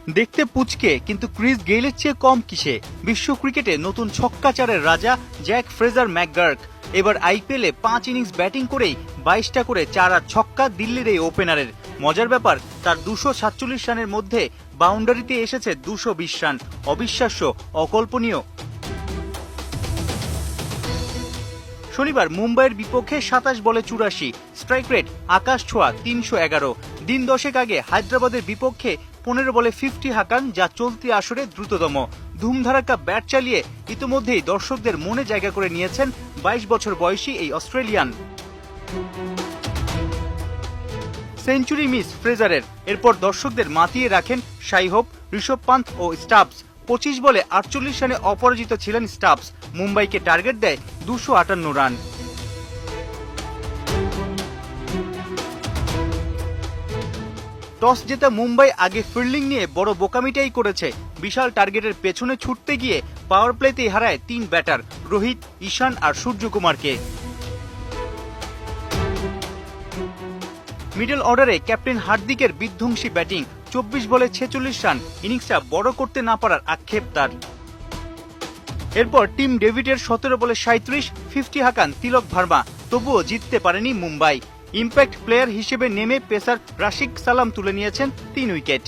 দেখতে পুচকে কিন্তু ক্রিস গেইলের চেয়ে কম কিসে? বিশ্ব ক্রিকেটে নতুন ছক্কাচারের রাজা জ্যাক ফ্রেজার ম্যাকগার্ক এবার আইপিএলে 5 ইনিংস ব্যাটিং করেই 22টা করে 4 আর ছক্কা দিল্লির এই ওপেনারের। মজার ব্যাপার, তার 247 রানের মধ্যে বাউন্ডারিতে এসেছে 220 রান। অবিশ্বাস্য, অকল্পনীয়। শনিবার মুম্বাইয়ের বিপক্ষে 27 বলে 84, স্ট্রাইক রেট আকাশ ছোঁয়া 311। দিন দশেক আগে হায়দ্রাবাদের বিপক্ষে 15 বলে 50 হাঁকান, যা চলতি আসরে দ্রুততম। ধুমধারাক্কা ব্যাট চালিয়ে ইতিমধ্যেই দর্শকদের মনে জায়গা করে নিয়েছেন 22 বছর বয়সী এই অস্ট্রেলিয়ান। সেঞ্চুরি মিস ফ্রেজারের, এরপর দর্শকদের মাতিয়ে রাখেন সাই হোপ, ঋষভ পান্থ ও স্টাবস। 25 বলে 48 রানে অপরাজিত ছিলেন স্টাবস। মুম্বাইকে টার্গেট দেয় 258 রান। টস জেতা মুম্বাই আগে ফিল্ডিং নিয়ে বড় বোকামিটাই করেছে। বিশাল টার্গেটের পেছনে ছুটতে গিয়ে পাওয়ার প্লেতেই হারায় 3 ব্যাটার, রোহিত, ঈশান আর সূর্যকুমারকে। মিডল অর্ডারে ক্যাপ্টেন হার্দিকের বিধ্বংসী ব্যাটিং, 24 বলে 46 রান, ইনিংসটা বড় করতে না পারার আক্ষেপ তার। এরপর টিম ডেভিডের 17 বলে 37, 50 হাঁকান তিলক ভার্মা, তবুও জিততে পারেনি মুম্বাই। ইম্প্যাক্ট প্লেয়ার হিসেবে নেমে পেসার রাশিক সালাম তুলে নিয়েছেন 3 উইকেট।